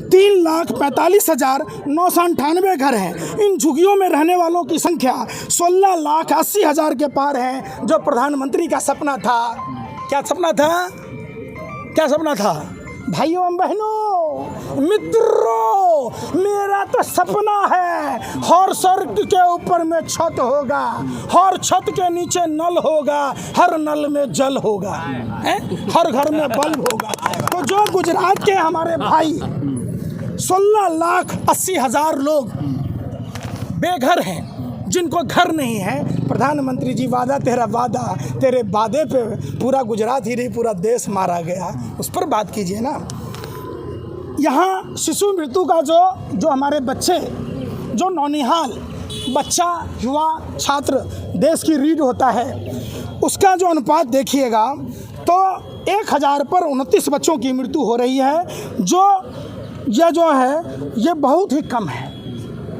3,45,998 घर हैं। इन झुग्गियों में रहने वालों की संख्या 16,80,000 के पार है, जो प्रधानमंत्री का सपना था। क्या सपना था? क्या सपना था? भाइयों बहनों मित्रों, मेरा तो सपना है हर स्वर्ग के ऊपर में छत होगा, हर छत के नीचे नल होगा, हर नल में जल होगा, हर घर में बल्ब होगा। तो जो गुजरात के हमारे भाई 16,80,000 लोग बेघर हैं, जिनको घर नहीं है, प्रधानमंत्री जी वादा तेरा वादा, तेरे वादे पे पूरा गुजरात ही नहीं पूरा देश मारा गया, उस पर बात कीजिए ना। यहाँ शिशु मृत्यु का जो हमारे बच्चे, जो नौनिहाल बच्चा, युवा, छात्र देश की रीढ़ होता है, उसका जो अनुपात देखिएगा तो 1,000 पर 29 बच्चों की मृत्यु हो रही है, जो है ये बहुत ही कम है।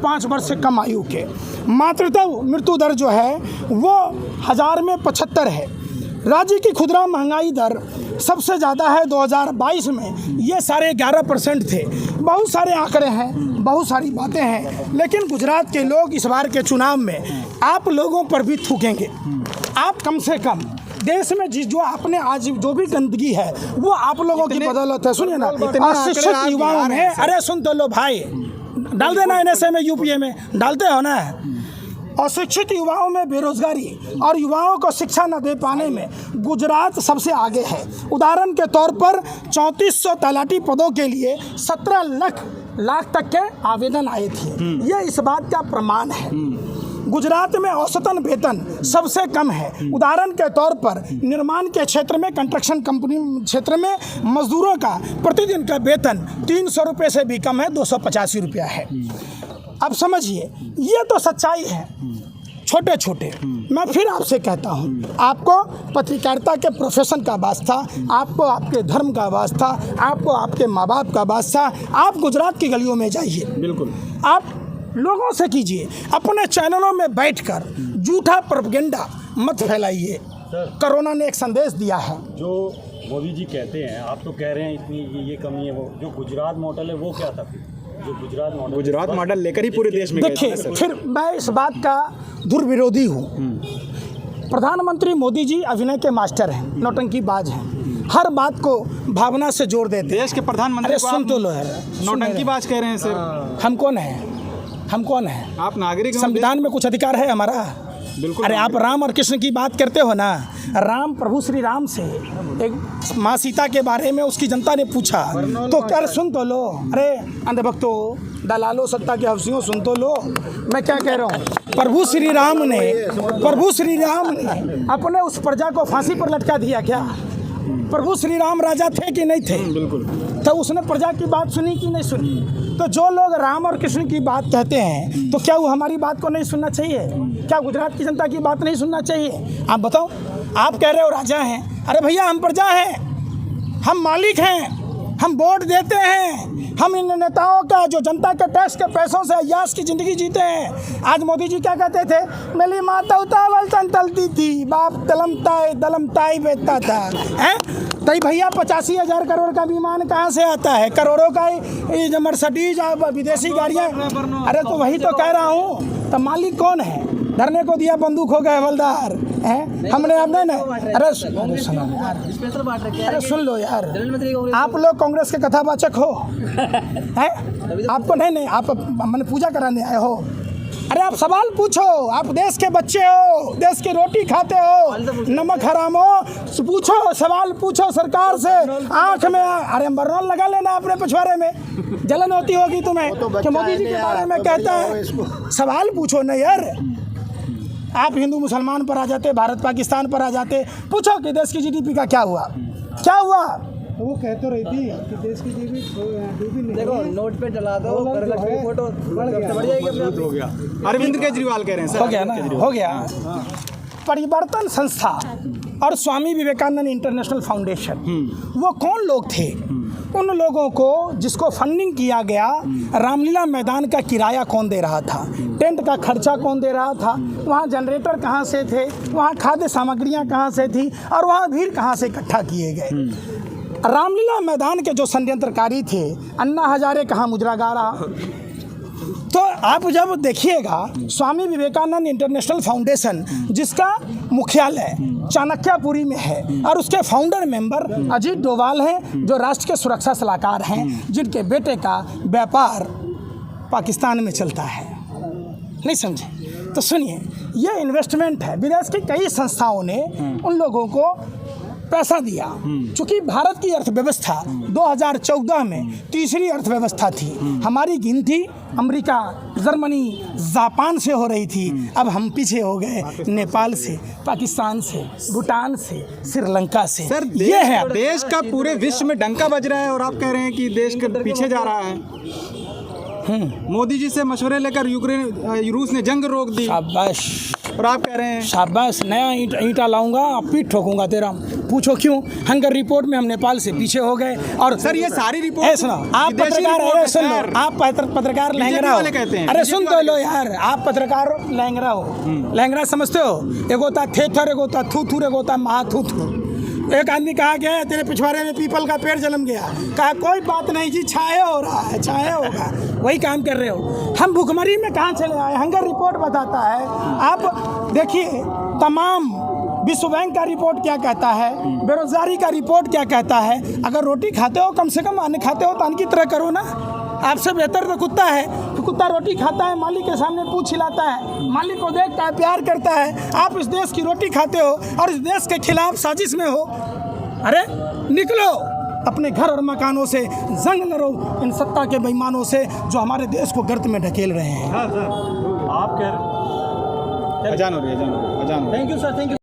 5 वर्ष से कम आयु के मातृत्व मृत्यु दर जो है वो 1000 में 75 है। राज्य की खुदरा महंगाई दर सबसे ज़्यादा है 2022 में, ये 11.5% थे। बहुत सारे आंकड़े हैं, बहुत सारी बातें हैं, लेकिन गुजरात के लोग इस बार के चुनाव में आप लोगों पर भी थूकेंगे। आप कम से कम देश में जो आपने आज जो भी गंदगी है वो आप लोगों की बदौलत है। सुनिए ना, अशिक्षित युवाओं में, अरे सुन तो लो भाई, डाल देना एनएसए में, यूपीए में डालते हो ना। अशिक्षित युवाओं में बेरोजगारी और युवाओं को शिक्षा न दे पाने में गुजरात सबसे आगे है। उदाहरण के तौर पर 3400 तलाटी पदों के लिए 17 लाख तक के आवेदन आए थे। ये इस बात का प्रमाण है। गुजरात में औसतन वेतन सबसे कम है। उदाहरण के तौर पर निर्माण के क्षेत्र में, कंस्ट्रक्शन कंपनी क्षेत्र में मजदूरों का प्रतिदिन का वेतन 300 रुपये से भी कम है, 285 रुपया है। अब समझिए, ये तो सच्चाई है। छोटे छोटे, मैं फिर आपसे कहता हूँ, आपको पत्रकारिता के प्रोफेशन का वास्ता, आपको आपके धर्म का वास्ता, आपको आपके माँ बाप का वास्ता, आप गुजरात की गलियों में जाइए। बिल्कुल, आप लोगों से कीजिए, अपने चैनलों में बैठकर झूठा प्रोपेगेंडा मत फैलाइए। कोरोना ने एक संदेश दिया है। जो मोदी जी कहते हैं, आप तो कह रहे हैं इतनी ये कमी है, वो जो गुजरात मॉडल है वो क्या था? जो गुजरात मॉडल लेकर ही पूरे देश में देखिए, फिर मैं इस बात का दुर्विरोधी हूँ। प्रधानमंत्री मोदी जी अभिनय के मास्टर हैं, नौटंकीबाज हैं, हर बात को भावना से जोड़ देते। देश के प्रधानमंत्री सुन तो लो है, नौटंकीबाज कह रहे हैं सर। हम कौन है? हम कौन है? आप नागरिक। संविधान में कुछ अधिकार है हमारा? बिल्कुल। अरे आप राम और कृष्ण की बात करते हो ना, राम, प्रभु श्री राम से एक माँ सीता के बारे में उसकी जनता ने पूछा तो क्या, सुन तो लो। अरे अंधभक्तों, दलालों, सत्ता के हवसियों, सुन तो लो मैं क्या कह रहा हूँ। प्रभु श्री राम ने अपने उस प्रजा को फांसी पर लटका दिया क्या? प्रभु श्री राम राजा थे कि नहीं थे? बिल्कुल। तो उसने प्रजा की बात सुनी कि नहीं सुनी? तो जो लोग राम और कृष्ण की बात कहते हैं, तो क्या वो हमारी बात को नहीं सुनना चाहिए? क्या गुजरात की जनता की बात नहीं सुनना चाहिए? आप बताओ। आप कह रहे हो राजा हैं, अरे भैया हम प्रजा हैं, हम मालिक हैं, हम वोट देते हैं, हम इन नेताओं का जो जनता के टैक्स के पैसों से अय्याश की ज़िंदगी जीते हैं। आज मोदी जी क्या कहते थे? मेरी माता उतावल तलती थी, बाप दलमताई बेचता था, हैं? तई भैया 85,000 करोड़ का विमान कहाँ से आता है? करोड़ों का मर्सिडीज विदेशी गाड़ियाँ। अरे तो वही तो कह रहा हूँ, तो मालिक कौन है? धरने को दिया, बंदूक हो गए हवलदार, हैं? हमने अब नहीं। अरे सुन लो यार, आप लोग कांग्रेस के कथावाचक हो, हैं? आपको नहीं, आप मैंने पूजा कराने आए हो। अरे आप सवाल पूछो, आप देश के बच्चे हो, देश की रोटी खाते हो, नमक हराम हो, पूछो, सवाल पूछो सरकार से। आंख में अरे बर्नौल लगा लेना अपने पिछवाड़े में, जलन होती होगी तुम्हें कि मोदी जी के बारे में कहता है। सवाल पूछो ना यार। आप हिंदू मुसलमान पर आ जाते, भारत पाकिस्तान पर आ जाते, पूछो कि देश की जीडीपी का क्या हुआ? क्या हुआ? वो कह तो रही थी कि देश की जीडीपी देखो नोट पे चला दो, फोटो बढ़ जाएगी। हो गया। अरविंद केजरीवाल कह रहे हैं सर। हो गया ना, हो गया। परिवर्तन संस्था और स्वामी विवेकानंद इंटरनेशनल फाउंडेशन, वो कौन लोग थे? उन लोगों को जिसको फंडिंग किया गया, रामलीला मैदान का किराया कौन दे रहा था? टेंट का खर्चा कौन दे रहा था? वहाँ जनरेटर कहाँ से थे? वहाँ खाद्य सामग्रियाँ कहाँ से थी? और वहाँ भीड़ कहाँ से इकट्ठा किए गए? रामलीला मैदान के जो षड्यंत्रकारी थे, अन्ना हजारे कहाँ मुजरागारा। तो आप जब देखिएगा स्वामी विवेकानंद इंटरनेशनल फाउंडेशन, जिसका मुख्यालय चाणक्यपुरी में है और उसके फाउंडर मेंबर अजीत डोभाल हैं, जो राष्ट्र के सुरक्षा सलाहकार हैं, जिनके बेटे का व्यापार पाकिस्तान में चलता है। नहीं समझे? तो सुनिए, ये इन्वेस्टमेंट है। विदेश की कई संस्थाओं ने उन लोगों को पैसा दिया, चूँकि भारत की अर्थव्यवस्था 2014 में तीसरी अर्थव्यवस्था थी। हमारी गिनती अमेरिका, जर्मनी, जापान से हो रही थी। अब हम पीछे हो गए नेपाल से, पाकिस्तान से, भूटान से, श्रीलंका से। सर, ये है देश का पूरे विश्व में डंका बज रहा है और आप कह रहे हैं कि देश के पीछे जा रहा है। मोदी जी से मशवरे लेकर रूस ने जंग रोक दी शाबाश, और आप कह रहे हैं शाबाश, नया ईंटा लाऊंगा, पीठ ठोकूंगा तेरा। पूछो क्यों? हंगर रिपोर्ट में हम नेपाल से पीछे हो गए। और सर, ये सारी रिपोर्ट सुनो, आप पत्रकार, अरे सुन लो, आप पत्रकार लहंगरा हो। अरे सुन तो लो यार, आप पत्रकार लहंगरा हो। लहंगरा समझते हो? एगो होता थेथर, एगो होता थूथूर, एगो होता महाथूथूर। एक आदमी कहा गया तेरे पिछवाड़े में पीपल का पेड़ जन्म गया, कहा कोई बात नहीं जी, छाए हो रहा है, छाए होगा। वही काम कर रहे हो। हम भुखमरी में कहाँ चले आए? हंगर रिपोर्ट बताता है। आप देखिए, तमाम विश्व बैंक का रिपोर्ट क्या कहता है, बेरोजगारी का रिपोर्ट क्या कहता है। अगर रोटी खाते हो, कम से कम अन्न खाते हो तो अन्न की तरह करो ना। आपसे बेहतर तो कुत्ता है, तो कुत्ता रोटी खाता है, मालिक के सामने पूंछ हिलाता है, मालिक को देखता है, प्यार करता है। आप इस देश की रोटी खाते हो और इस देश के खिलाफ साजिश में हो। अरे निकलो अपने घर और मकानों से, जंग लड़ो इन सत्ता के बेईमानों से जो हमारे देश को गर्त में ढकेल रहे हैं। आप कह रहे अजान हो रही है, अजान हो रही है। Thank you sir, thank you.